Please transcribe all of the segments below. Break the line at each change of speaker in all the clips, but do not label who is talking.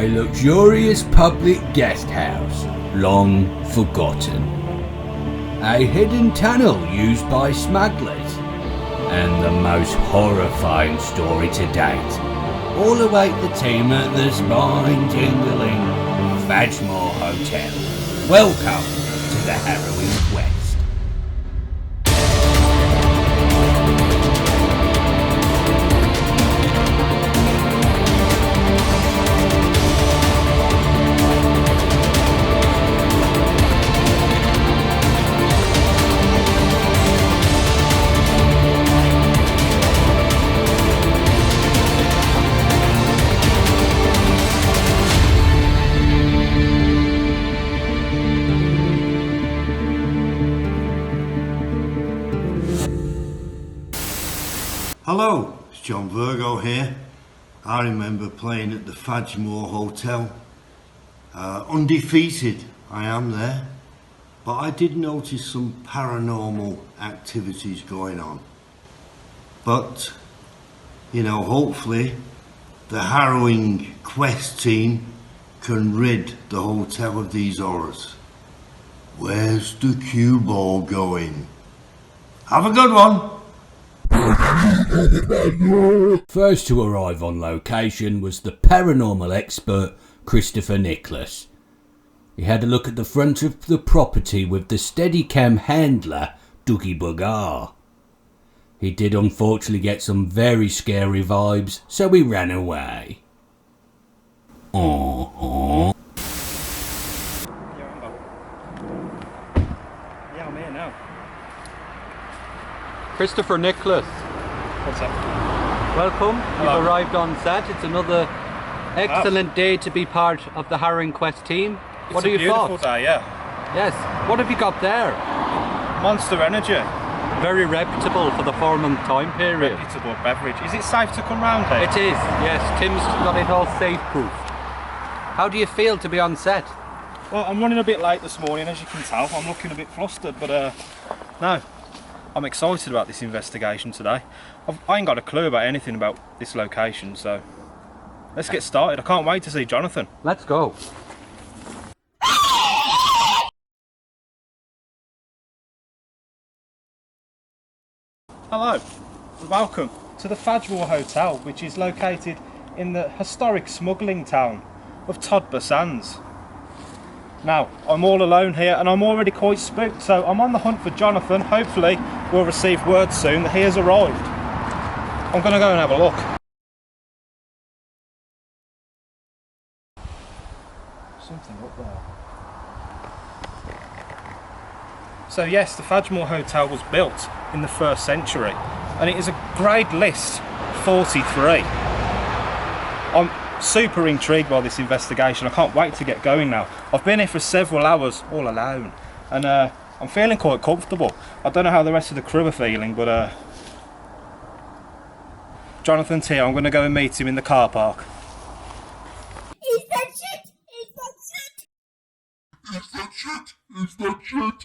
a luxurious public guest house, long forgotten. A hidden tunnel used by smugglers, and the most horrifying story to date. All await the team at the spine-tingling Fadgemoor Hotel. Welcome to the Harrowing Quest.
Hello, it's John Virgo here. I remember playing at the Fadgemoor Hotel. Undefeated, I am there. But I did notice some paranormal activities going on. But, hopefully the Harrowing Quest team can rid the hotel of these horrors. Where's the cue ball going? Have a good one!
First to arrive on location was the paranormal expert Christopher Nicholas. He had a look at the front of the property with the Steadicam handler Dougie Buggar. He did unfortunately get some very scary vibes, so he ran away.
Yeah, I'm here now.
Christopher Nicholas,
What's up?
welcome.
Hello.
You've arrived on set. It's another excellent day to be part of the Harrowing Quest team. What are your
Beautiful
thoughts?
day, yeah.
Yes. What have you got there?
Monster Energy.
Very reputable for the 4-month time period.
Reputable beverage. Is it safe to come round here?
It is, yes. Tim's got it all safe-proof. How do you feel to be on set?
Well, I'm running a bit late this morning, as you can tell. I'm looking a bit flustered, but no. I'm excited about this investigation today. I ain't got a clue about anything about this location, so let's get started. I can't wait to see Jonathan.
Let's go.
Hello, and welcome to the Fadgemoor Hotel, which is located in the historic smuggling town of Toddburgh Sands. Now, I'm all alone here and I'm already quite spooked, so I'm on the hunt for Jonathan. Hopefully we'll receive word soon that he has arrived. I'm going to go and have a look. Something up there. So yes, the Fadgemoor Hotel was built in the 1st century and it is a grade list 43. I'm super intrigued by this investigation. I can't wait to get going now. I've been here for several hours all alone and I'm feeling quite comfortable. I don't know how the rest of the crew are feeling, but Jonathan's here. I'm going to go and meet him in the car park.
Is that shit? Is that shit?
Is that shit? Is that shit?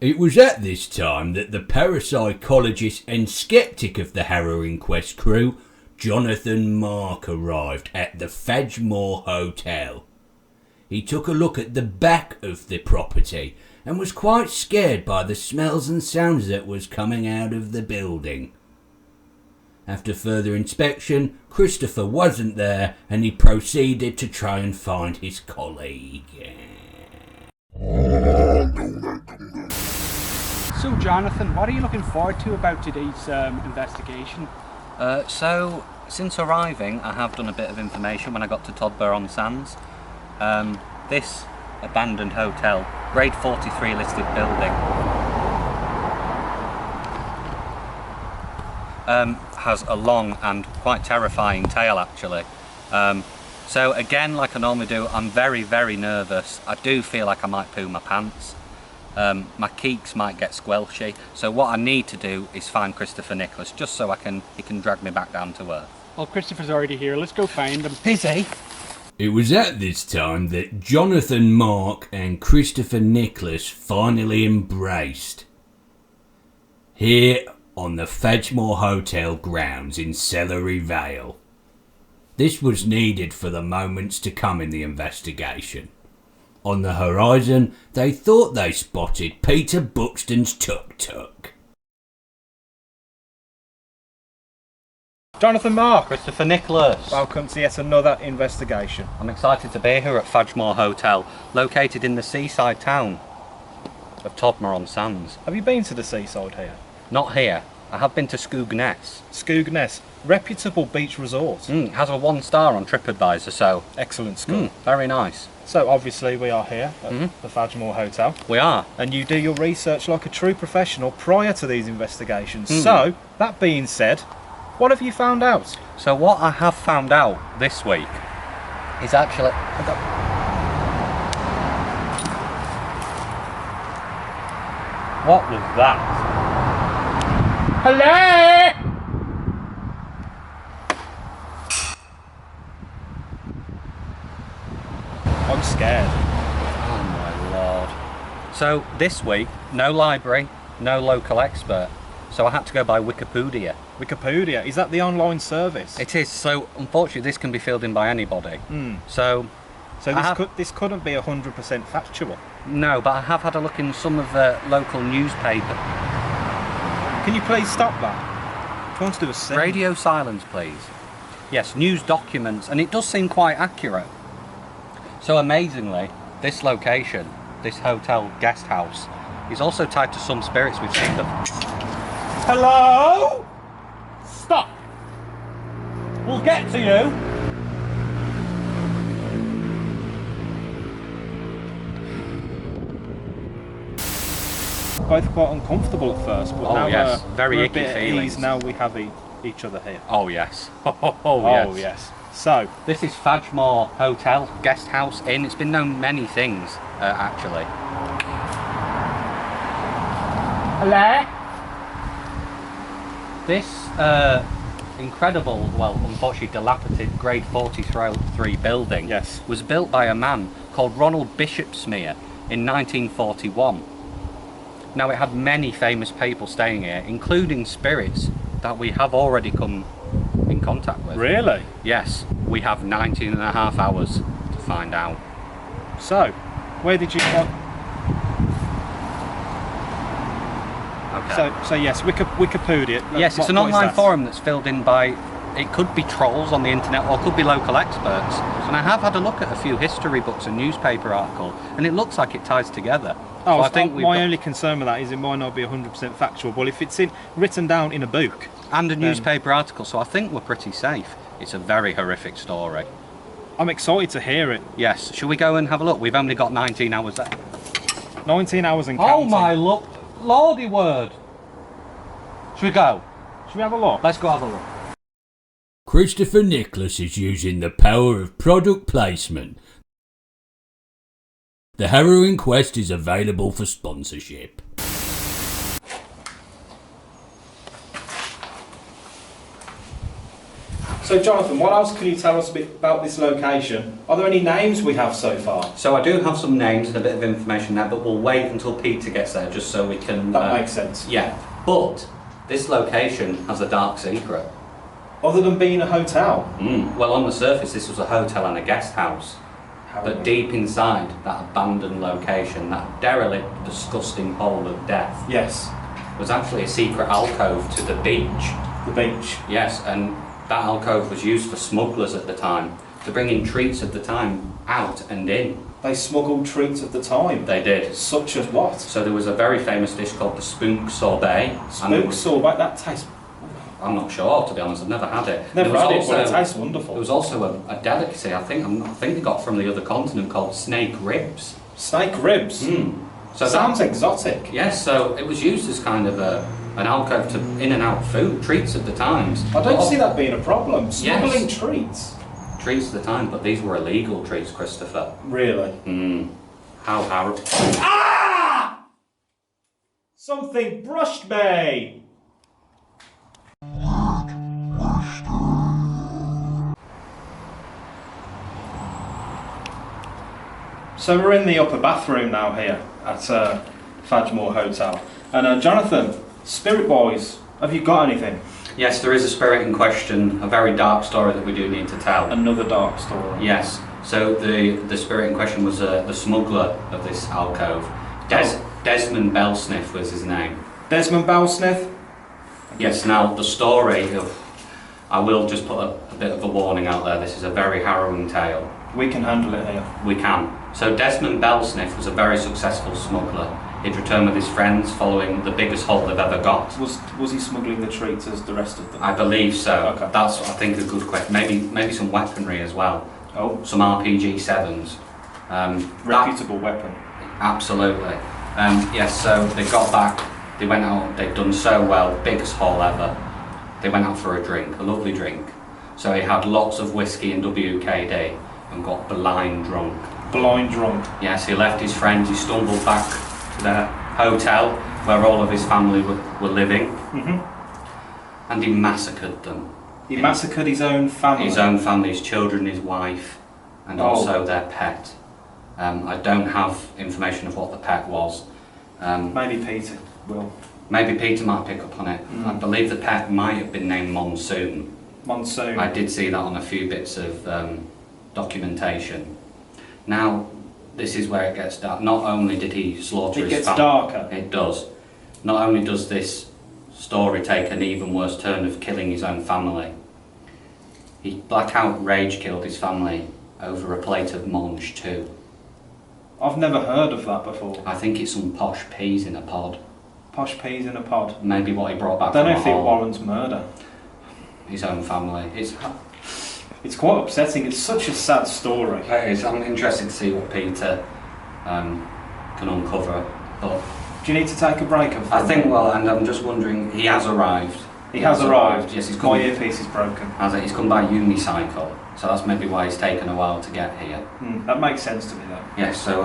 It was at this time that the parapsychologist and skeptic of the Harrowing Quest crew, Jonathan Mark, arrived at the Fadgemoor Hotel. He took a look at the back of the property and was quite scared by the smells and sounds that was coming out of the building. After further inspection, Christopher wasn't there and he proceeded to try and find his colleague.
So Jonathan, what are you looking forward to about today's investigation?
So, since arriving, I have done a bit of information when I got to Toddburgh Sands. This abandoned hotel, grade 43 listed building, has a long and quite terrifying tale actually. So again, like I normally do, I'm very, very nervous. I do feel like I might poo my pants. My cheeks might get squelchy. So what I need to do is find Christopher Nicholas, just so he can drag me back down to earth.
Well, Christopher's already here. Let's go find him.
Is he?
It was at this time that Jonathan Mark and Christopher Nicholas finally embraced. Here on the Fadgemoor Hotel grounds in Celery Vale. This was needed for the moments to come in the investigation. On the horizon, they thought they spotted Peter Buxton's tuk-tuk.
Jonathan Mark,
Christopher Nicholas.
welcome to yet another investigation.
I'm excited to be here at Fadgemoor Hotel, located in the seaside town of Toddburgh Sands.
Have you been to the seaside here?
Not here. I have been to Scogness.
Scogness, reputable beach resort.
Has a 1 star on TripAdvisor, so
Excellent school.
very nice.
So obviously we are here at the Fadgemoor Hotel,
We are.
and you do your research like a true professional prior to these investigations. So, that being said, what have you found out?
So what I have found out this week is actually... What was that?
Hello! I'm scared.
Oh my lord. So this week, no library, no local expert. So I had to go by Wikipedia.
Wikipedia, is that the online service?
It is. So unfortunately this can be filled in by anybody. So
So
I
this couldn't be 100% factual.
no, but I have had a look in some of the local newspaper.
Can you please stop that? I want to do a scene.
Radio silence, please. Yes, news documents, and it does seem quite accurate. So amazingly, this location, this hotel guest house, is also tied to some spirits we've seen them.
Hello? Stop! We'll get to you. Both quite uncomfortable at first, but
Oh,
now
yes, very
we're a
icky
bit at
feelings.
ease now we have each other here.
Oh yes. Oh
Oh yes. So,
This is Fadgemoor Hotel, guest house, inn. It's been known many things, actually.
hello?
This incredible, well, unfortunately dilapidated grade 43 building
Yes.
was built by a man called Ronald Bishopsmere in 1941. Now it had many famous people staying here, including spirits that we have already come in contact with.
Really?
Yes, we have 19 and a half hours to find out.
So, where did you go?
Okay.
So yes, Wikipedia.
Yes, it's
What-
an
what is
online
that?
forum that's filled in by, it could be trolls on the internet or it could be local experts. And I have had a look at a few history books and newspaper articles, and it looks like it ties together.
Oh,
So I think we've
my
got-
only concern with that is it might not be 100% factual, but if it's written down in a book,
and a newspaper article, so I think we're pretty safe. It's a very horrific story.
I'm excited to hear it.
Yes, shall we go and have a look? We've only got 19 hours left.
19 hours and
Oh
counting.
my lordy word! Should we go?
Should we have a look?
Let's go have a look.
Christopher Nicholas is using the power of product placement. The Harrowing Quest is available for sponsorship.
So Jonathan, what else can you tell us a bit about this location? Are there any names we have so far?
So I do have some names and a bit of information there, but we'll wait until Peter gets there just so we can...
That makes sense.
Yeah, but this location has a dark secret.
Other than being a hotel?
Well, on the surface this was a hotel and a guest house. But deep inside that abandoned location, that derelict, disgusting hole of death,
Yes,
was actually a secret alcove to the beach.
the beach.
Yes, and that alcove was used for smugglers at the time, to bring in treats of the time out and in.
They smuggled treats at the time.
They did.
Such as what?
So there was a very famous dish called the spook sorbet.
Spook sorbet, that tastes...
I'm not sure, to be honest, I've never had it.
Never
There was
had it, but
also-
it tastes wonderful.
There was also a delicacy, I think they got from the other continent, called snake ribs.
Snake ribs?
So
Sounds exotic.
Yes, so it was used as kind of an alcove to in and out food, treats of the times.
I don't
But-
see that being a problem. Smuggling
Yes.
treats?
Treats of the time, but these were illegal treats, Christopher.
Really?
How Harrow...
Ah! Something brushed me! So we're in the upper bathroom now here at Fadgemoor Hotel. And Jonathan, spirit boys, have you got anything?
Yes, there is a spirit in question, a very dark story that we do need to tell.
Another dark story.
Yes, so the spirit in question was the smuggler of this alcove. Desmond Bellsniff was his name.
Desmond Bellsniff?
Yes, now the story of... I will just put a bit of a warning out there, this is a very harrowing tale.
We can handle it here.
We can. So Desmond Bellsniff was a very successful smuggler. He'd returned with his friends following the biggest haul they've ever got.
Was he smuggling the treats as the rest of them?
I believe so.
Okay.
That's, I think, a good question. Maybe some weaponry as well.
Oh.
Some RPG-7s.
Reputable weapon.
Absolutely. Yes, so they got back, they went out, they'd done so well, biggest haul ever. They went out for a drink, a lovely drink. So he had lots of whiskey and WKD and got blind drunk.
Blind drunk?
Yes, he left his friends, he stumbled back to the hotel where all of his family were living. Mm-hmm. And he massacred them.
He massacred his own family?
His own family, his children, his wife, and also their pet. I don't have information of what the pet was.
Maybe Peter will.
Maybe Peter might pick up on it. I believe the pet might have been named Monsoon.
Monsoon.
I did see that on a few bits of documentation. Now, this is where it gets dark. Not only did he slaughter his family... It gets
darker.
It does. Not only does this story take an even worse turn of killing his own family, he blackout rage killed his family over a plate of mange too.
I've never heard of that before.
I think it's some posh peas in a pod.
Posh peas in a pod?
Maybe what he brought back
I don't
from
know if it warrants murder.
His own family.
It's quite upsetting. It's such a sad story.
It is. I'm interested to see what Peter can uncover. But
do you need to take a break?
I think, well, and I'm just wondering, he has arrived.
He has arrived?
Yes, he's come.
My earpiece is broken.
He's come by unicycle, so that's maybe why he's taken a while to get here.
That makes sense to me, though.
Yes, so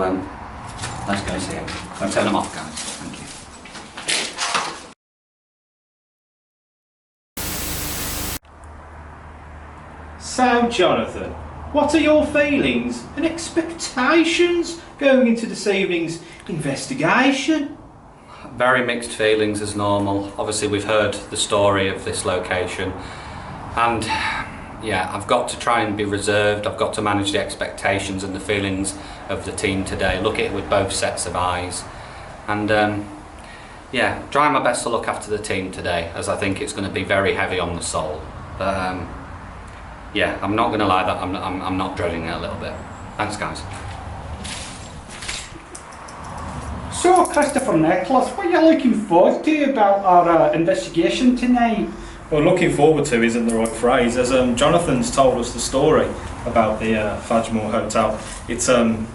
let's go see him. Don't turn him off, guys. Thank you.
So, Jonathan, what are your feelings and expectations going into this evening's investigation?
Very mixed feelings as normal. Obviously, we've heard the story of this location, and yeah, I've got to try and be reserved. I've got to manage the expectations and the feelings of the team today. Look at it with both sets of eyes, and yeah, try my best to look after the team today, as I think it's going to be very heavy on the soul. But yeah, I'm not going to lie that I'm not dreading it a little bit. Thanks, guys.
So, Christopher Nicholas, what are you looking forward to about our investigation tonight?
Well, looking forward to isn't the right phrase, as Jonathan's told us the story about the Fadgemoor Hotel. It's I'm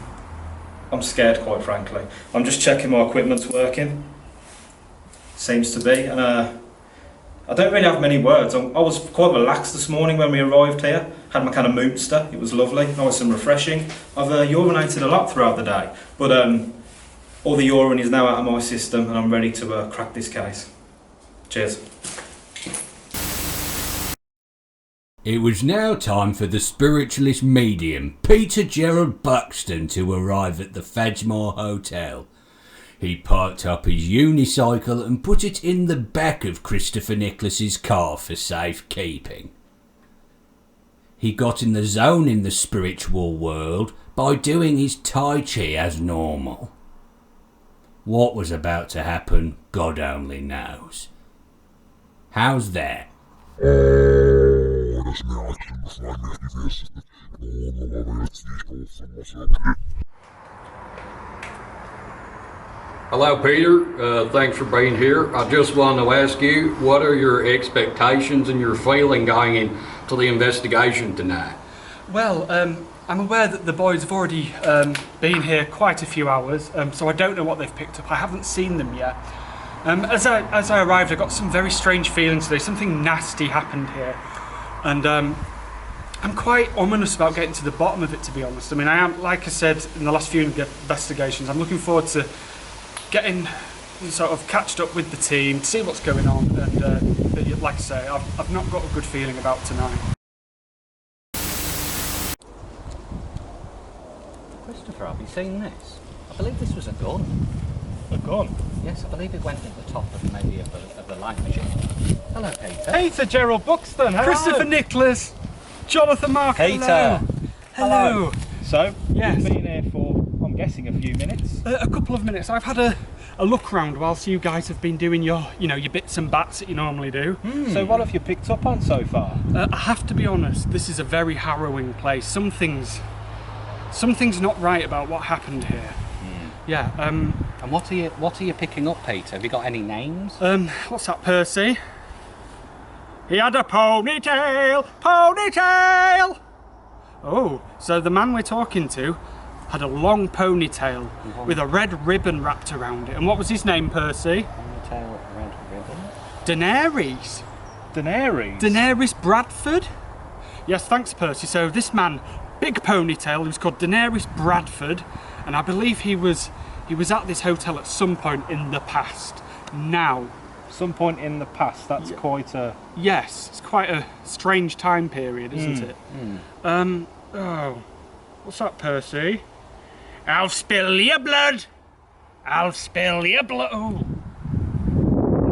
scared, quite frankly. I'm just checking my equipment's working. Seems to be, and I don't really have many words. I was quite relaxed this morning when we arrived here. Had my kind of moonster. It was lovely, nice and refreshing. I've urinated a lot throughout the day, but all the urine is now out of my system, and I'm ready to crack this case. Cheers.
It was now time for the spiritualist medium, Peter Gerald Buxton, to arrive at the Fadgemoor Hotel. He parked up his unicycle and put it in the back of Christopher Nicholas's car for safekeeping. He got in the zone in the spiritual world by doing his Tai Chi as normal. What was about to happen, God only knows. How's that?
Das Märchen befreundet gewesen. Aber jetzt nicht offen, was
Hello, Peter. Thanks for being here. I just wanted to ask you, what are your expectations and your feeling going into the investigation tonight?
Well, I'm aware that the boys have already been here quite a few hours, so I don't know what they've picked up. I haven't seen them yet. As I arrived, I got some very strange feelings today. Something nasty happened here, and I'm quite ominous about getting to the bottom of it, to be honest. I mean, I am, like I said in the last few investigations, I'm looking forward to getting sort of catched up with the team, to see what's going on, and like I say, I've not got a good feeling about tonight.
Christopher, have you seen this? I believe this was a gun.
A gun?
Yes, I believe it went at the top of maybe of the light machine. Hello, Peter.
Peter Gerald Buxton, hello.
Christopher Nicholas, Jonathan Mark.
Peter.
Hello.
So,
Yes.
you've been here for, I'm guessing, a few minutes.
A couple of minutes. I've had a look round whilst you guys have been doing your bits and bats that you normally do.
So what have you picked up on so far?
I have to be honest, this is a very harrowing place. Something's not right about what happened here. Yeah.
And what are you picking up, Peter? Have you got any names?
What's that, Percy? He had a ponytail! Ponytail! Oh, so the man we're talking to had a long ponytail with a red ribbon wrapped around it. And what was his name, Percy?
Ponytail, red ribbon.
Daenerys.
Daenerys?
Daenerys Bradford? Yes, thanks, Percy. So this man, big ponytail, he was called Daenerys Bradford, and I believe he was at this hotel at some point in the past. Now,
Some point in the past, that's quite a...
yes, it's quite a strange time period, isn't it? Oh, what's that, Percy? I'll spill your blood. I'll spill your blood. Oh,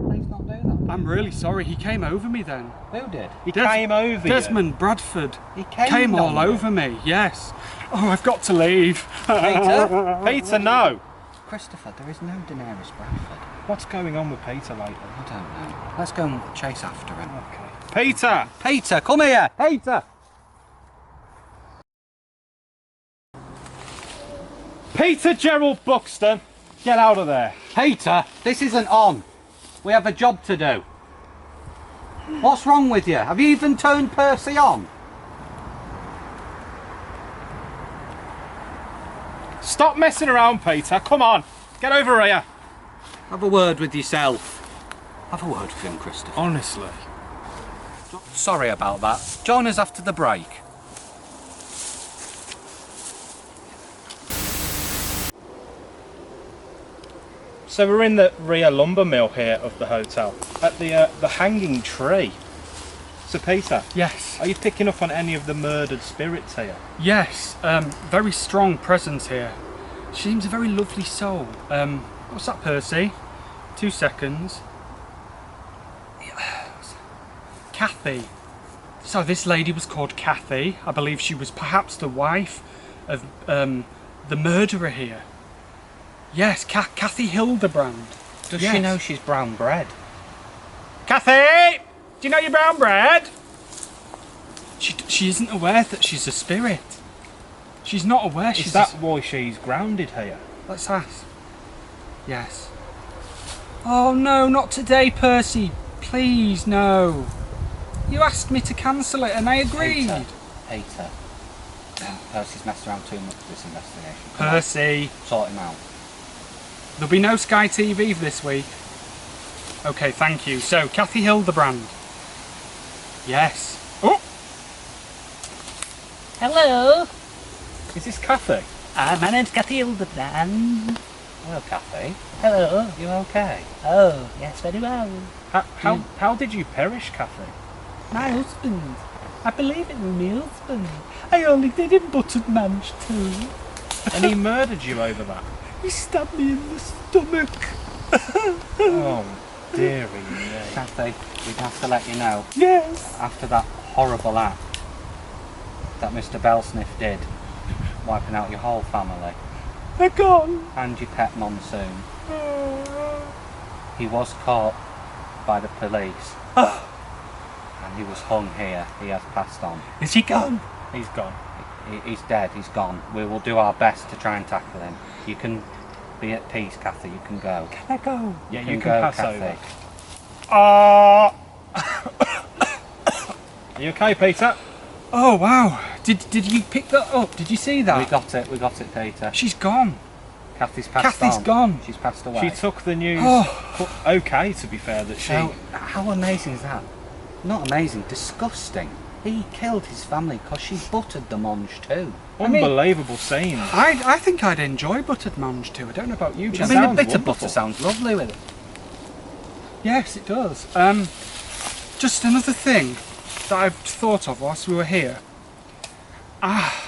Please not do that.
I'm really sorry. He came over me then.
Who did?
He came over you?
Desmond Bradford.
He
Came
on
all
you.
over me. Yes. Oh, I've got to leave.
Peter?
Peter, no!
Christopher, there is no Daenerys Bradford.
What's going on with Peter lately?
I don't know. Let's go and chase after him.
Okay. Peter!
Peter, come here!
Peter! Peter Gerald Buxton! Get out of there.
Peter, this isn't on. We have a job to do. What's wrong with you? Have you even turned Percy on?
Stop messing around, Peter. Come on. Get over here.
Have a word with yourself. Have a word with him, Christopher.
Honestly.
Sorry about that. Join us after the break.
So we're in the rear lumber mill here of the hotel, at the hanging tree. So Peter,
Yes.
are you picking up on any of the murdered spirits here?
Yes. Very strong presence here. She seems a very lovely soul. What's that, Percy? 2 seconds. Kathy. So this lady was called Kathy. I believe she was perhaps the wife of the murderer here. Yes, Kathy Hildebrand.
Does
Yes.
she know she's brown bread?
Kathy! Do you know your brown bread?
She isn't aware that she's a spirit. She's not aware she's
Is that why she's grounded here?
Let's ask. Yes. Oh no, not today, Percy. Please, no. You asked me to cancel it and I agreed.
Peter. Percy's messed around too much with this investigation. Come on,
Percy,
sort him out.
there'll be no Sky TV this week. Okay, thank you. So, Kathy Hildebrand. Yes. Oh!
Hello,
Is this Kathy?
my name's Kathy Hildebrand.
Hello, Kathy.
Hello.
You okay?
Oh, yes, very well.
How did you perish, Kathy?
My husband. I believe it was my husband. I only did him buttered mange too.
And he murdered you over that?
He stabbed me in the stomach.
Oh, dearie me.
Kathy, we'd have to let you know,
Yes.
after that horrible act that Mr. Belsniff did, wiping out your whole family,
They're gone.
and your pet Monsoon, he was caught by the police, and he was hung here. He has passed on.
Is he gone?
He's gone.
He's dead, he's gone. We will do our best to try and tackle him. You can be at peace, Kathy, you can go.
Can I go?
Yeah,
You
you
can
can
go,
pass
Kathy.
over. Are you okay, Peter?
Oh wow. Did you pick that up? Did you see that?
We got it, Peter.
She's gone.
Kathy's passed
Kathy's
on.
gone.
She's passed away.
She took the news.
Oh.
Okay, to be fair, that she.
So, how amazing is that? Not amazing, disgusting. He killed his family because she buttered the mange too.
Unbelievable scene.
I think I'd enjoy buttered mange too. I don't know about you,
I
Jim.
mean, a
sounds
bit of
wonderful.
butter sounds lovely with it.
Yes, it does. Just another thing that I've thought of whilst we were here.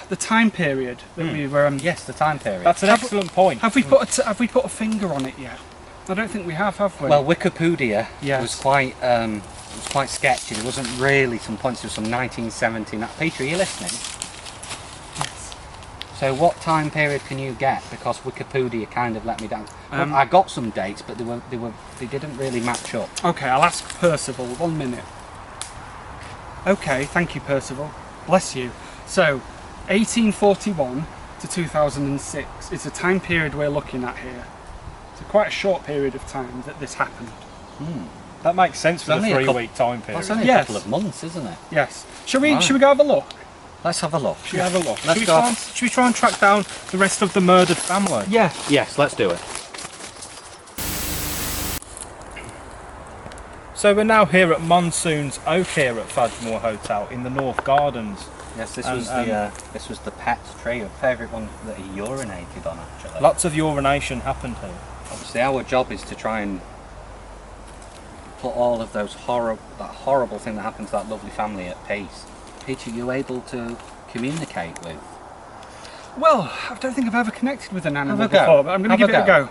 the time period that we were?
Yes, the time period.
That's an excellent point.
Have we put a finger on it yet? I don't think we have we?
Well, Wikipedia
Yes.
was quite sketchy. There wasn't really some points. There was some 1970. Peter, are you listening?
Yes.
So what time period can you get? Because Wikipedia kind of let me down. Well, I got some dates, but they didn't really match up.
Okay, I'll ask Percival. 1 minute. Okay, thank you, Percival. Bless you. So, 1841 to 2006 is the time period we're looking at here. It's quite a short period of time that this happened.
That makes sense for the
only a
3-week time period.
That's only a
Yes.
couple of months, isn't it?
Yes. Shall we
Right.
go have a look?
Let's have a look.
Should we have a look?
Let's
Should
go.
we try and track down the rest of the murdered family?
Yeah.
Yes, let's do it.
So we're now here at Monsoon's Oak here at Fadgemoor Hotel in the North Gardens.
Yes, this
And,
was the pet tree, a favourite one that he urinated on actually.
Lots of urination happened here.
Obviously, our job is to try and put all of that horrible thing that happened to that lovely family at peace. Peter, you able to communicate with?
Well, I don't think I've ever connected with an animal
Have a go.
before, but I'm going to
Have
give
a
it a go.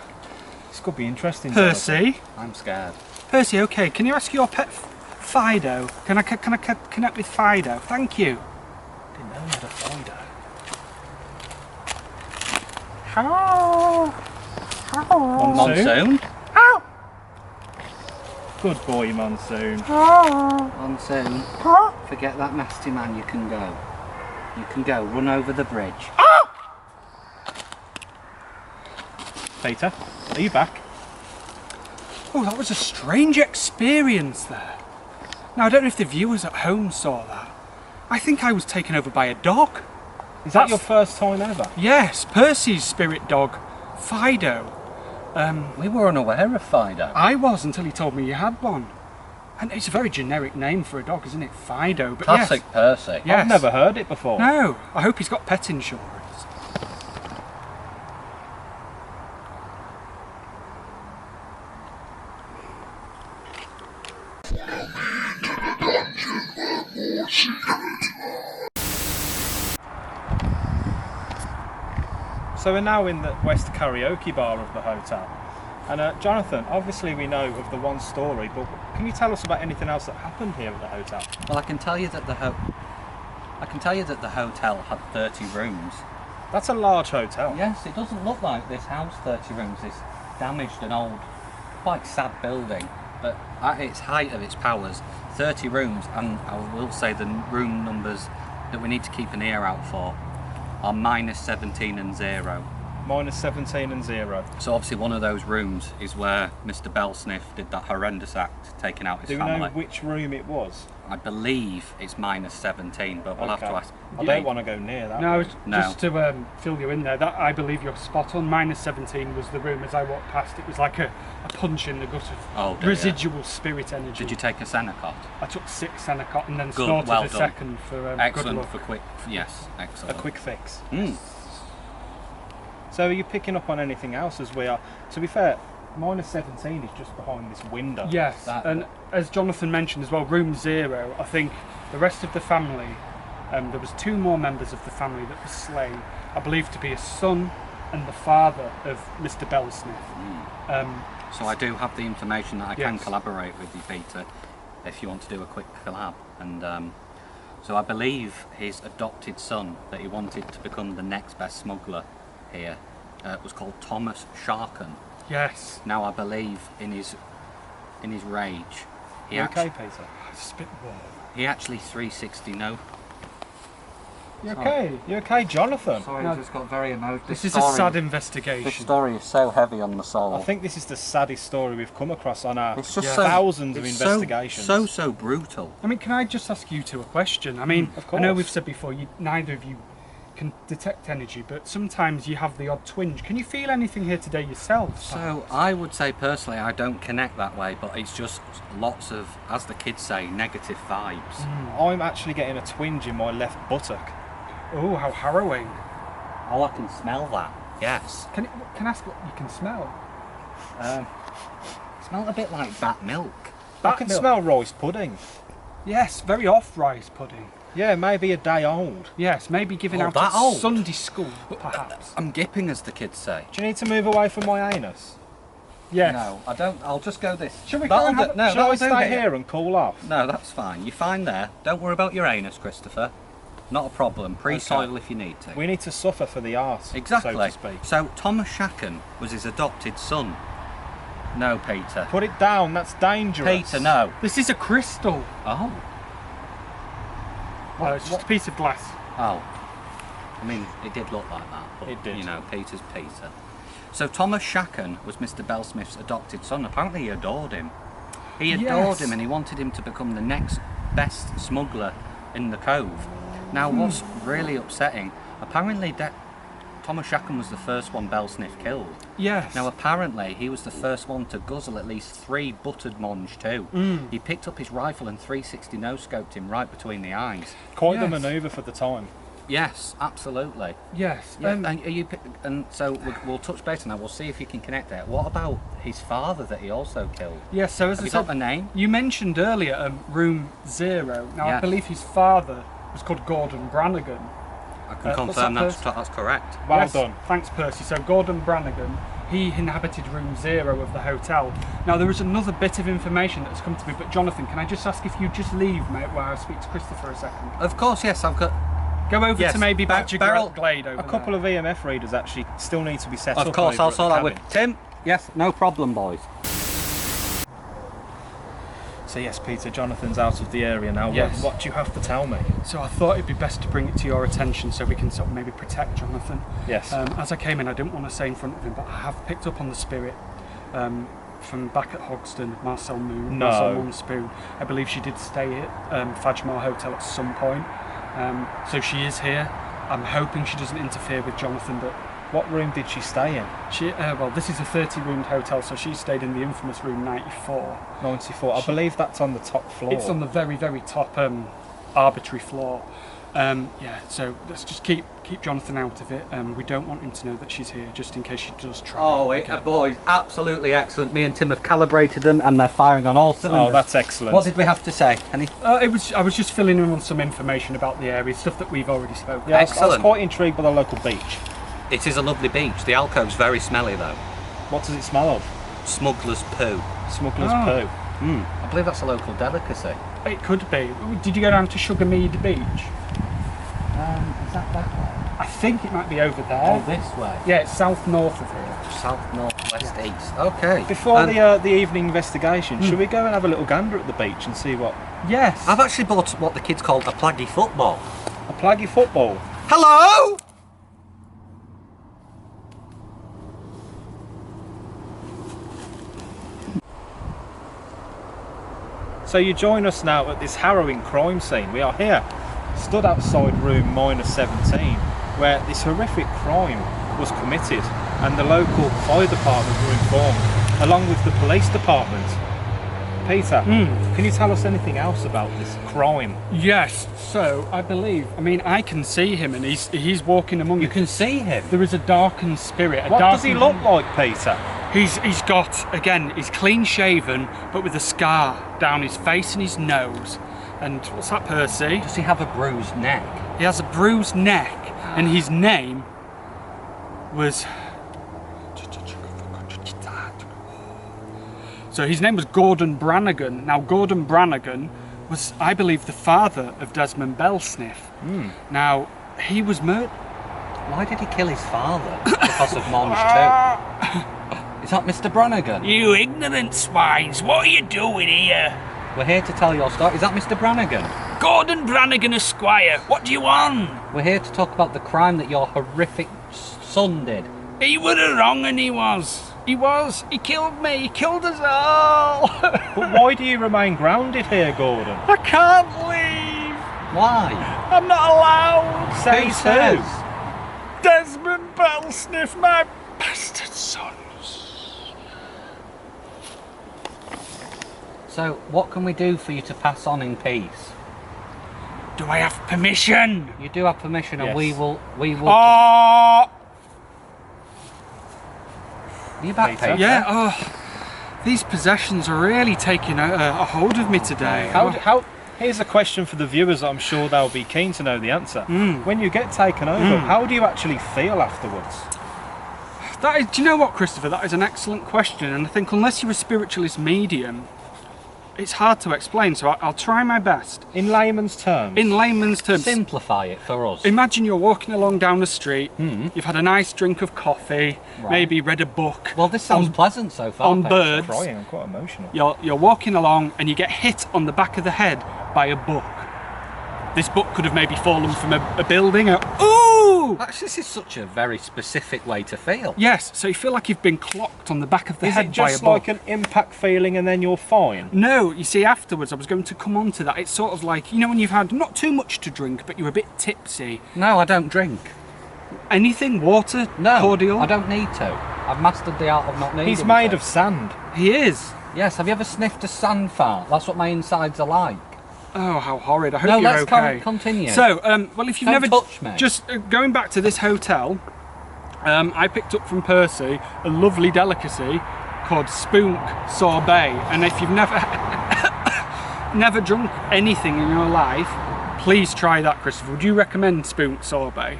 This could be interesting. Jonathan.
Percy.
I'm scared.
Percy, okay, can you ask your pet Fido? Can I connect with Fido? Thank you.
Didn't know you had a Fido.
Hello.
Monsoon?
Good boy, Monsoon.
Monsoon. Forget that nasty man, you can go. You can go, run over the bridge.
Peter, are you back?
Oh, that was a strange experience there. Now, I don't know if the viewers at home saw that. I think I was taken over by a dog.
Is that your first time ever?
Yes, Percy's spirit dog, Fido.
We were unaware of Fido.
I was until he told me he had one. And it's a very generic name for a dog, isn't it? Fido. But
Classic
yes,
Percy.
yes.
I've never heard it before.
No, I hope he's got pet insurance.
So we're now in the West Karaoke bar of the hotel. And Jonathan, obviously we know of the one story, but can you tell us about anything else that happened here at the hotel?
Well, I can tell you that the hotel had 30 rooms.
That's a large hotel.
Yes, it doesn't look like this house 30 rooms. This damaged and old, quite sad building. But at its height of its powers, 30 rooms, and I will say the room numbers that we need to keep an ear out for are -17 and 0.
-17 and 0.
So obviously one of those rooms is where Mr. Bellsniff did that horrendous act, taking out his
Do we
family.
know which room it was?
I believe it's -17, but we'll have to ask.
I don't want to go near that.
No,
No.
just to fill you in there, that I believe you're spot on. -17 was the room as I walked past. It was like a punch in the gut of
Oh, dear.
residual spirit energy.
Did you take a Senecot?
I took 6 Senecot and then
Good,
snorted
well
a
done.
second for good
Excellent
luck.
for quick. Yes,
A
excellent.
quick fix.
Mm.
So are you picking up on anything else as we are? To be fair, -17 is just behind this window.
Yes,
That-
and as Jonathan mentioned as well, room 0, I think the rest of the family, there was 2 more members of the family that were slain, I believe to be a son and the father of Mr. Bellsniff.
So I do have the information that I can
Yes.
collaborate with you, Peter, if you want to do a quick collab. And so I believe his adopted son that he wanted to become the next best smuggler here was called Thomas Sharkin.
Yes.
Now I believe in his rage, he
You okay,
actually,
Peter?
It's a bit warm.
he actually 360 no.
You okay? You okay, Jonathan?
Sorry,
No.
I just got very emotional.
This is a sad investigation.
This story is so heavy on the soul.
I think this is the saddest story we've come across on our
It's just
Yeah.
so,
thousands of
it's
investigations.
So brutal.
I mean, can I just ask you two a question? I mean,
Of
I know
course.
we've said before, neither of you can detect energy, but sometimes you have the odd twinge. Can you feel anything here today yourself?
So I would say personally I don't connect that way, but it's just lots of, as the kids say, negative vibes.
I'm actually getting a twinge in my left buttock.
Oh, how harrowing.
Oh, I can smell that. Yes.
Can I ask what you can smell?
Smell a bit like bat milk.
I can smell rice pudding.
Yes, very off rice pudding.
Yeah, maybe a day old.
Yes, maybe giving out
that
at
old?
Sunday school, perhaps.
I'm gipping, as the kids say.
Do you need to move away from my anus?
Yes.
No, I don't. I'll just go this.
Shall we go and have,
No,
shall I
that'll do
stay here and cool off?
No, that's fine. You're fine there. Don't worry about your anus, Christopher. Not a problem. Pre-soil if you need to.
We need to suffer for the arse,
Exactly.
so to speak.
So Thomas Shacken was his adopted son. No, Peter.
Put it down, that's dangerous.
Peter, no.
This is a crystal.
Oh.
It's just a piece of glass.
Oh. I mean, it did look like that. But,
It did.
You know, Peter's Peter. So Thomas Shacken was Mr. Bellsmith's adopted son. Apparently he adored him. He adored
Yes.
him and he wanted him to become the next best smuggler in the cove. Now what's really upsetting, apparently Thomas Shacken was the first one Bellsmith killed.
Yes.
Now apparently he was the first one to guzzle at least 3 buttered monge too. He picked up his rifle and 360 no-scoped him right between the eyes.
Quite the
Yes.
manoeuvre for the time.
Yes, absolutely.
Yes.
Yeah, and so we'll touch base on that. We'll see if you can connect that. What about his father that he also killed?
Yes, so as
Have
I
you
said,
got the name?
you mentioned earlier room 0. Now I
Yes.
believe his father was called Gordon Brannigan.
I can
what's
confirm
that
that's correct.
Well
Yes,
done.
Thanks, Percy. So Gordon Brannigan, he inhabited room 0 of the hotel. Now there is another bit of information that's come to me, but Jonathan, can I just ask if you just leave, mate, while I speak to Christopher a second?
Of course, yes. I've got.
Go over
Yes,
to maybe Badger
Beryl-
Glade over
A couple of EMF readers actually still need to be set up.
Of course,
over
I'll
at the
sort that with
cabin.
Tim. Yes, no problem, boys.
So yes, Peter, Jonathan's out of the area now.
Yes.
What do you have to tell me?
So I thought it'd be best to bring it to your attention so we can sort of maybe protect Jonathan.
Yes.
As I came in, I didn't want to say in front of him, but I have picked up on the spirit from back at Hogston, Marcel Moon,
No.
Marcel Moonspoon. I believe she did stay at Fadgemoor Hotel at some point. So she is here. I'm hoping she doesn't interfere with Jonathan, but
What room did she stay in?
she, well, this is a 30-roomed hotel, so she stayed in the infamous room 94.
94. I believe that's on the top floor.
It's on the very, very top arbitrary floor. Yeah, so let's just keep Jonathan out of it. We don't want him to know that she's here, just in case she does try.
Oh, boys, absolutely excellent. Me and Tim have calibrated them, and they're firing on all cylinders.
Oh, that's excellent.
What did we have to say?
I was just filling in on some information about the area, stuff that we've already spoken.
Yeah, I was
Excellent.
quite intrigued by the local beach.
It is a lovely beach. The alcove's very smelly though.
What does it smell of?
Smuggler's poo.
Smuggler's
Oh.
poo.
I believe that's a local delicacy.
It could be. Did you go down to Sugarmead Beach?
Is that way?
I think it might be over there.
Oh, this way.
Yeah, it's south-north of here.
South, north, west, east. Okay.
Before the evening investigation, should we go and have a little gander at the beach and see what...
Yes.
I've actually bought what the kids call a plaggy football.
A plaggy football?
Hello!
So you join us now at this harrowing crime scene. We are here, stood outside room -17, where this horrific crime was committed, and the local fire department were informed, along with the police department. Peter, can you tell us anything else about this crime?
Yes. So I believe. I mean, I can see him, and he's walking among.
You can see him.
There is a darkened spirit.
What does he look like, Peter?
He's got, again, he's clean shaven, but with a scar down his face and his nose. And what's that, Percy?
Does he have a bruised neck?
He has a bruised neck, and his name was. So his name was Gordon Brannigan. Now, Gordon Brannigan was, I believe, the father of Desmond Bellsmith. Now, he was murdered.
Why did he kill his father? Because of Monge too. Is that Mr. Brannigan?
You ignorant swines, what are you doing here?
We're here to tell your story. Is that Mr. Brannigan?
Gordon Brannigan Esquire, what do you want?
We're here to talk about the crime that your horrific son did.
He were wrong and he was. He killed me, he killed us all.
But why do you remain grounded here, Gordon?
I can't leave.
Why?
I'm not allowed.
Says
says?
who?
Desmond Bellsmith, my bastard sons.
So, what can we do for you to pass on in peace?
Do I have permission?
You do have permission, and
Yes.
we will.
Oh,
Are you back,
Peter?
Peter?
Yeah, these possessions are really taking a hold of me today.
How Here's a question for the viewers. I'm sure they'll be keen to know the answer. When you get taken over, how do you actually feel afterwards?
Do you know what, Christopher? That is an excellent question, and I think unless you're a spiritualist medium, it's hard to explain, so I'll try my best.
In layman's terms?
In layman's terms.
Simplify it for us.
Imagine you're walking along down the street, you've had a nice drink of coffee, maybe read a book.
Well, this sounds pleasant so far.
On birds.
I'm crying, I'm quite emotional.
You're walking along and you get hit on the back of the head by a book. This book could have maybe fallen from a building. Ooh!
Actually, this is such a very specific way to feel.
Yes, so you feel like you've been clocked on the back of the head by a book.
Is it just like an impact feeling and then you're fine?
No, you see, afterwards, I was going to come on to that. It's sort of like, you know, when you've had not too much to drink, but you're a bit tipsy.
No, I don't drink.
Anything? Water?
No,
cordial?
I don't need to. I've mastered the art of not needing
He's made of sand.
He is.
Yes, have you ever sniffed a sand fart? That's what my insides are like.
Oh, how horrid. I hope you're okay.
Let's continue.
So, well, if you've
Don't
never...
touch me.
Just going back to this hotel, I picked up from Percy a lovely delicacy called spoonk sorbet. And if you've never drunk anything in your life, please try that, Christopher. Would you recommend spoonk sorbet?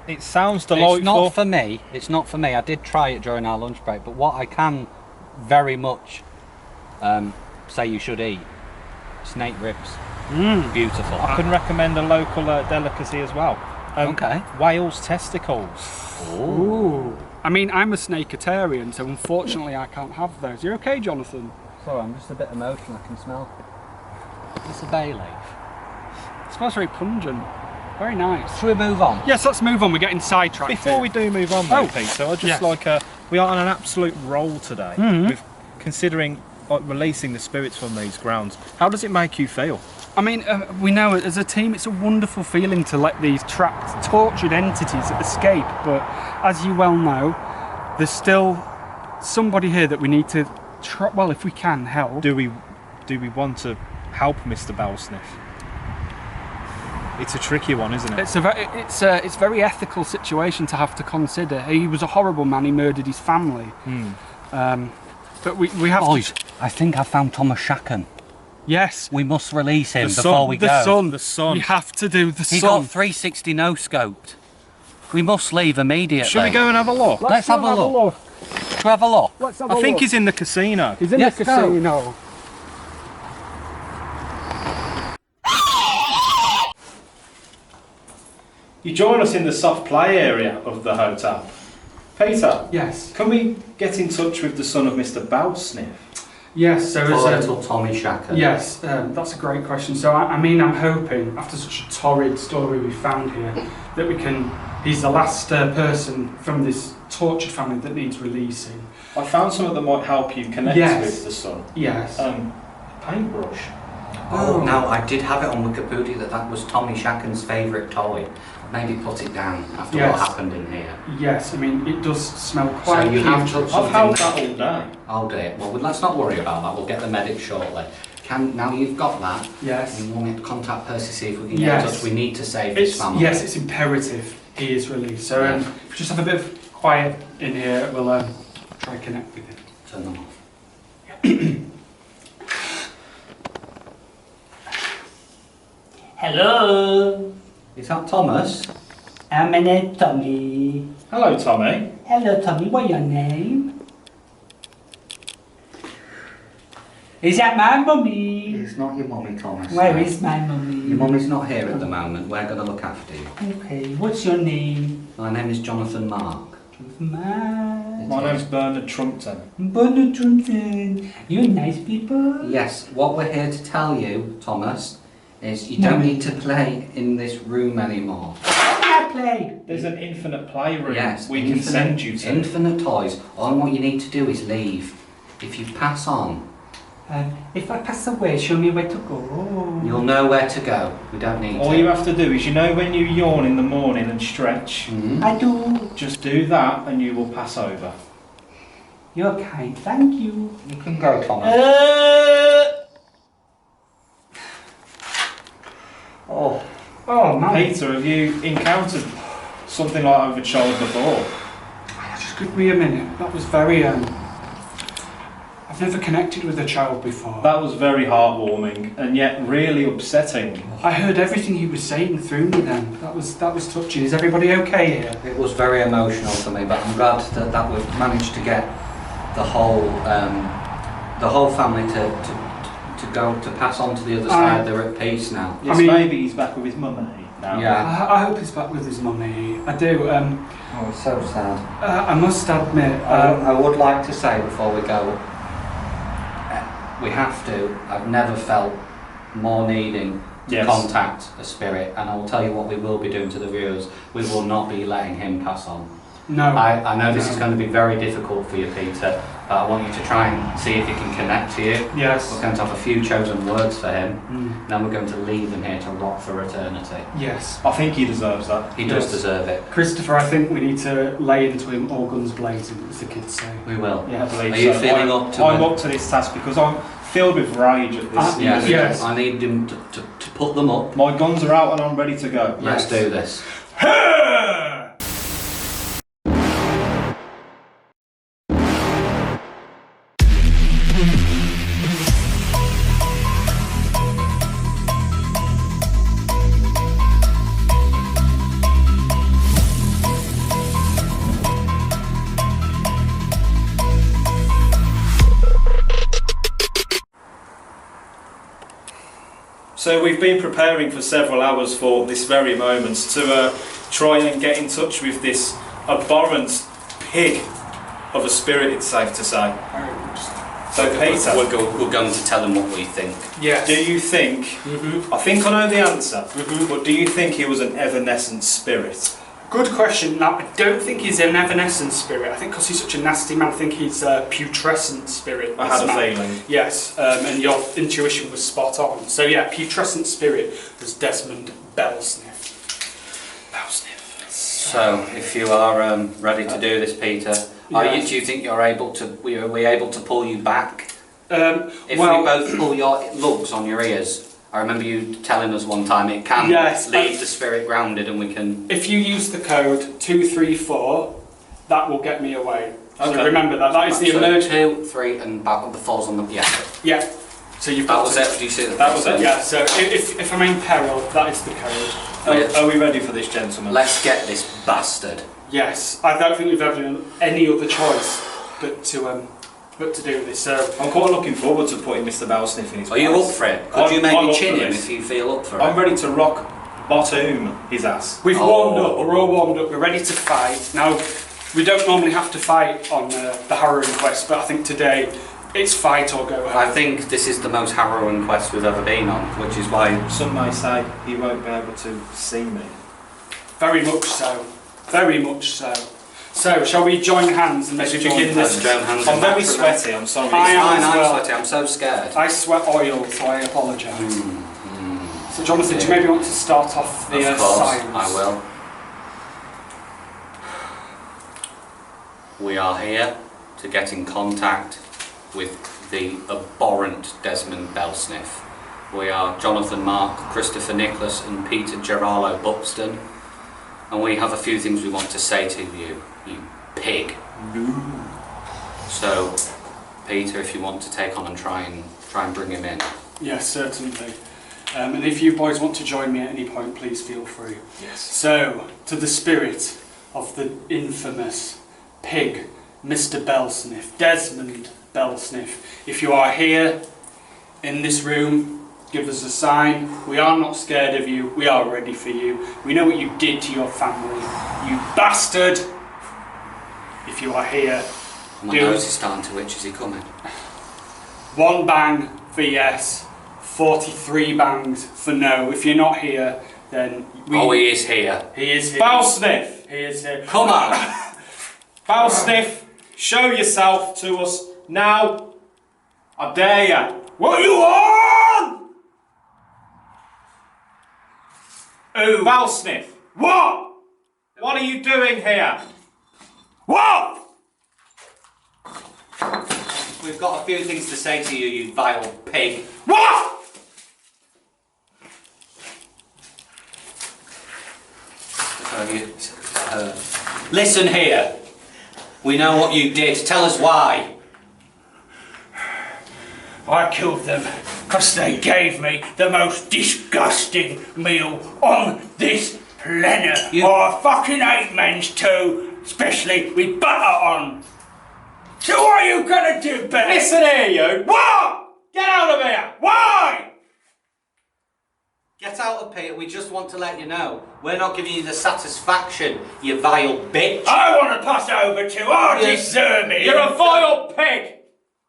It sounds delightful.
It's not for me. It's not for me. I did try it during our lunch break, but what I can very much say you should eat, snake ribs. Beautiful.
I can recommend a local delicacy as well.
Okay.
Whale's testicles.
Ooh. I mean, I'm a snakeitarian, so unfortunately I can't have those. You okay, Jonathan?
Sorry, I'm just a bit emotional. I can smell. It's a bay leaf.
It smells very pungent. Very nice.
Should we move on?
Yes, let's move on. We're getting sidetracked.
Before we do move on, though, Peter, I just we are on an absolute roll today. With considering releasing the spirits from these grounds. How does it make you feel?
I mean, we know as a team it's a wonderful feeling to let these trapped, tortured entities escape, but as you well know, there's still somebody here that we need to try, well, if we can, help.
Do we want to help Mr. Bellsniff? It's a tricky one, isn't it?
It's a very ethical situation to have to consider. He was a horrible man, he murdered his family. But we have to...
I think I found Thomas Shacken.
Yes.
We must release him before we go.
The sun. We have to do the sun.
He got 360 no-scoped. We must leave immediately.
Shall we go and have a look?
Let's have a look.
Shall we have a look?
Let's have a
I think
look.
he's in the casino.
He's in the casino.
You join us in the soft play area of the hotel. Peter?
Yes.
Can we get in touch with the son of Mr. Bellsniff?
Yes, so
Little Tommy Shacken.
Yes, that's a great question. So I mean, I'm hoping after such a torrid story we found here that we can. He's the last person from this tortured family that needs releasing.
I found something that might help you connect with the son.
Yes.
Paintbrush.
Oh, now I did have it on Wikipedia that was Tommy Shacken's favourite toy. Maybe put it down after what happened in here.
Yes, I mean it does smell quite.
So you have to.
I've held that all day.
I'll do it. Well, let's not worry about that. We'll get the medic shortly. Now you've got that.
Yes.
You want me to contact Percy, see if we can get in touch. We need to save his family.
Yes, it's imperative he is released. So if we just have a bit of quiet in here, we'll try to connect with him.
Turn them off.
Hello.
Is that Thomas?
My name's Tommy.
Hello, Tommy.
Hello, Tommy. What's your name? Is that my mummy?
It's not your mummy, Thomas.
Where is my mummy?
Your mummy's not here at the moment. We're going to look after you.
Okay. What's your name?
My name is Jonathan Mark.
My name's Bernard Trumpton.
Bernard Trumpton. You nice people?
Yes. What we're here to tell you, Thomas, is you don't need to play in this room anymore.
How can I play?
There's an infinite playroom we
infinite,
can send you to.
Infinite toys. All what you need to do is leave. If you pass on,
If I pass away, show me where to go.
you'll know where to go. We don't need
All
to.
you have to do is, you know when you yawn in the morning and stretch?
I do.
Just do that and you will pass over.
You're kind. Thank you.
You can go, Thomas.
Oh man.
Peter, have you encountered something like that with a child before?
Just give me a minute. That was very I've I've never connected with a child before.
That was very heartwarming and yet really upsetting.
I heard everything he was saying through me then. That was touching. Is everybody okay here?
It was very emotional for me, but I'm glad that we've managed to get the whole family to go to pass on to the other side. They're at peace now.
Yes, maybe he's back with his mummy now.
Yeah.
I hope he's back with his mummy. I do.
Oh, it's so sad.
I must admit.
I would like to say before we go, we have to. I've never felt more needing to contact a spirit, and I will tell you what we will be doing to the viewers. We will not be letting him pass on.
No.
I know this is going to be very difficult for you, Peter, but I want you to try and see if he can connect to you.
Yes.
We're going to have a few chosen words for him, then we're going to leave him here to rot for eternity.
Yes.
I think he deserves that.
He does deserve it.
Christopher, I think we need to lay into him all guns blazing, as the kids say.
We will.
Yeah, I believe
Are you
so.
feeling up to
I'm
it?
up to this task because I'm filled with rage at this.
Yes.
I need him to put them up.
My guns are out and I'm ready to go.
Let's do this.
So we've been preparing for several hours for this very moment to try and get in touch with this abhorrent pig of a spirit, it's safe to say. So Peter,
We're going to tell him what we think.
Yes.
do you think, I think I know the answer, but do you think he was an evanescent spirit?
Good question. Now, I don't think he's an evanescent spirit. I think because he's such a nasty man, I think he's a putrescent spirit.
I had a
This man.
feeling.
Yes, and your intuition was spot on. So yeah, putrescent spirit was Desmond Bellsniff.
So, if you are ready to do this, Peter,
Yes.
do you think you're able to? Are we able to pull you back? If we
Well,
both pull your lugs on your ears. I remember you telling us one time it can
Yes,
leave the spirit grounded, and we can.
if you use the code 234, that will get me away. So
Okay.
remember that. That is the
So
emergency.
2, 3, and back the falls on the
Yeah. So you've
That
got
was
to-
it. Do you see that?
That was it.
Yeah. So if I'm in peril, that is the code.
Are we ready for this, gentlemen?
Let's get this bastard.
Yes. I don't think we've ever any other choice but to do this. So
I'm quite looking forward to putting Mr. Bellsniff in his
Are you
place.
up for it? Could you
I'm
maybe
up
chin
for
him
this.
if you feel up for
I'm
it?
ready to rock bottom his ass.
we've warmed up. We're all warmed up. We're ready to fight. Now, we don't normally have to fight on the Harrowing Quest, but I think today it's fight or go home.
I think this is the most harrowing quest we've ever been on, which is why.
Some may say he won't be able to see me.
Very much so. Very much so. So, shall we join hands and maybe begin
Let's
this?
join hands
I'm
and
very
back from
sweaty, I'm sorry.
I am
Fine,
as
I'm
well.
sweaty, I'm so scared.
I sweat oil, so I apologise. So, Jonathan, do you maybe want to start off the
Of course,
science?
I will. We are here to get in contact with the abhorrent Desmond Bellsniff. We are Jonathan Mark, Christopher Nicholas and Peter Gerardo Buxton, and we have a few things we want to say to you, you pig. So, Peter, if you want to take on and try and bring him in.
Yes, certainly. And if you boys want to join me at any point, please feel free.
Yes.
So, to the spirit of the infamous pig, Mr. Bellsniff, Desmond Bellsniff, if you are here in this room, give us a sign. We are not scared of you. We are ready for you. We know what you did to your family. You bastard! If you are here,
My
do
nose is starting to itch. Is he coming?
1 bang for yes, 43 bangs for no. If you're not here, then
He is here.
He is here.
Bellsniff!
He is here.
Come on!
Bellsniff, show yourself to us now. I dare ya. What you want? Oh, Bellsniff. What? What are you doing here? What?
We've got a few things to say to you, you vile pig.
What?
Listen here. We know what you did. Tell us why.
I killed them because they gave me the most disgusting meal on this planet. I fucking hate men's too, especially with butter on. So what are you gonna do, Billy?
Listen here, you.
What?
Get out of here.
Why?
Get out of Peter, we just want to let you know. We're not giving you the satisfaction, you vile bitch.
I want to pass over to our deserving.
You're a vile pig.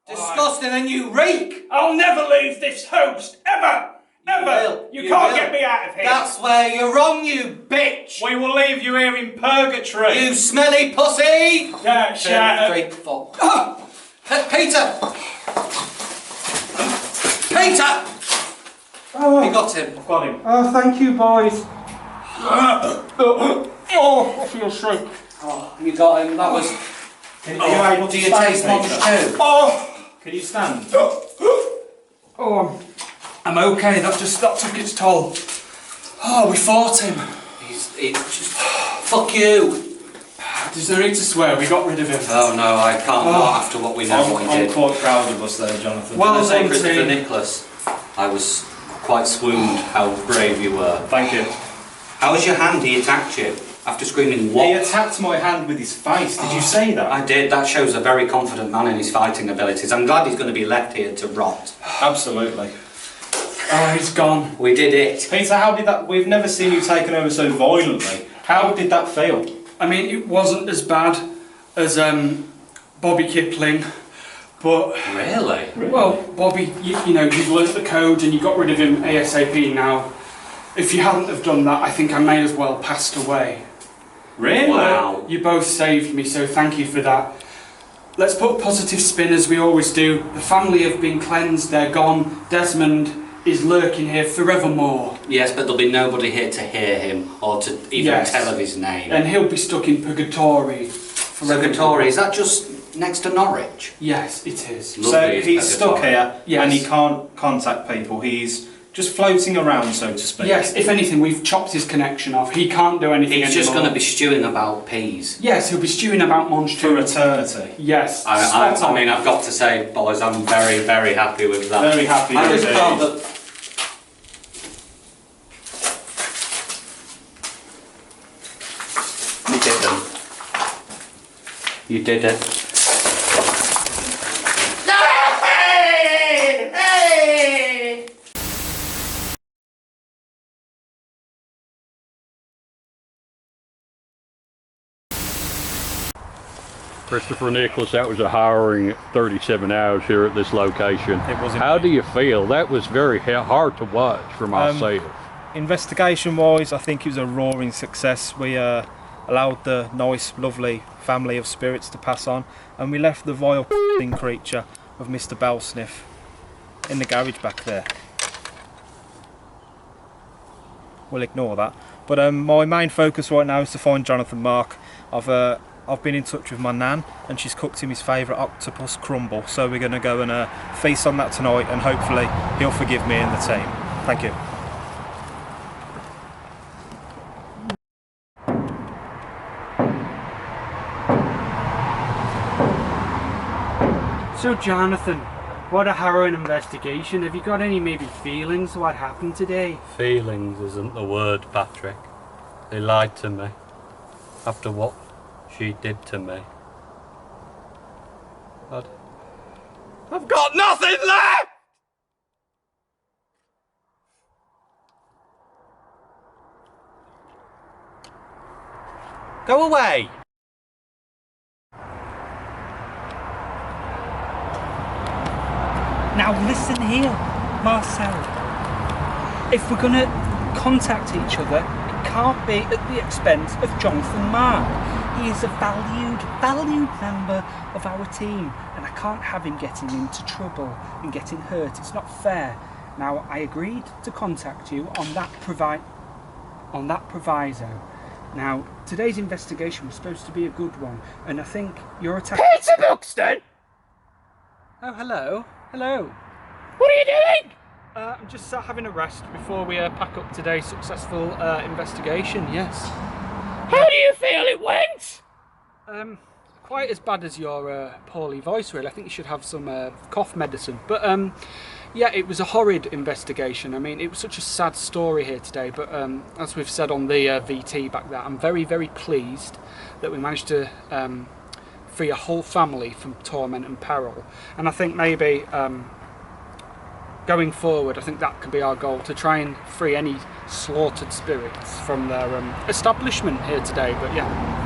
Disgusting and you reek.
I'll never leave this host, ever. Ever. You can't get me out of here.
That's where you're wrong, you bitch.
We will leave you here in purgatory.
You smelly pussy.
Yeah, shut
2, 3, 4. Oh! Peter! Peter!
Oh,
you got him.
I've got him. Oh, thank you, boys. Oh, I feel sick.
Oh, you got him. That was...
Are you able to
do you
stand,
taste much
Peter?
too?
Oh! Can you stand? Oh, I'm okay. That took its toll. Oh, we fought him.
He's just... Fuck you.
There's no need to swear. We got rid of him.
Oh no, I can't. Not after what we know what he did.
I'm quite proud of us there, Jonathan.
Well done, Christopher Nicholas. I was quite swooned how brave you were.
Thank you.
How was your hand? He attacked you after screaming what?
He attacked my hand with his face. Did you say that?
I did. That shows a very confident man in his fighting abilities. I'm glad he's going to be left here to rot.
Absolutely. Oh, he's gone.
We did it.
Peter, how did that... We've never seen you taken over so violently. How did that feel?
I mean, it wasn't as bad as Bobby Kipling, but...
Really?
Well, Bobby, you know, you've learnt the code and you got rid of him ASAP now. If you hadn't have done that, I think I may as well passed away.
Really?
Wow.
You both saved me, so thank you for that. Let's put a positive spin as we always do. The family have been cleansed, they're gone. Desmond is lurking here forevermore.
Yes, but there'll be nobody here to hear him or to even tell of his name.
And he'll be stuck in purgatory.
Purgatory, is that just next to Norwich?
Yes, it is.
So
Lovely
he's
is
stuck here
Yes.
and he can't contact people. He's just floating around, so to speak.
Yes, if anything, we've chopped his connection off. He can't do anything
He's just
anymore.
going to be stewing about peas.
Yes, he'll be stewing about monsters.
For eternity.
Yes.
I mean, I've got to say, boys, I'm very, very happy with that.
Very happy
I just
indeed.
felt that... You didn't. You didn't.
Christopher Nicholas, that was a harrowing 37 hours here at this location.
It was.
How do you feel? That was very hard to watch for myself.
Investigation-wise, I think it was a roaring success. We allowed the nice, lovely family of spirits to pass on, and we left the vile creature of Mr. Bellsniff in the garage back there. We'll ignore that. But my main focus right now is to find Jonathan Mark. I've been in touch with my nan and she's cooked him his favourite octopus crumble, so we're going to go and feast on that tonight, and hopefully he'll forgive me and the team. Thank you.
So Jonathan, what a harrowing investigation. Have you got any maybe feelings of what happened today?
Feelings isn't the word, Patrick. They lied to me after what she did to me. But I've got nothing left! Go away!
Now listen here, Marcel. If we're gonna contact each other, it can't be at the expense of Jonathan Mark. He is a valued member of our team, and I can't have him getting into trouble and getting hurt. It's not fair. Now, I agreed to contact you on that proviso. Now, today's investigation was supposed to be a good one, and I think your attack...
Peter Buxton!
Oh, hello. Hello.
What are you doing?
I'm just having a rest before we pack up today's successful investigation, yes.
How do you feel it went?
quite as bad as your poorly voice, really. I think you should have some cough medicine. But yeah, it was a horrid investigation. I mean, it was such a sad story here today, but as we've said on the VT back there, I'm very, very pleased that we managed to free a whole family from torment and peril. And I think maybe going forward, I think that could be our goal, to try and free any slaughtered spirits from their establishment here today. But yeah.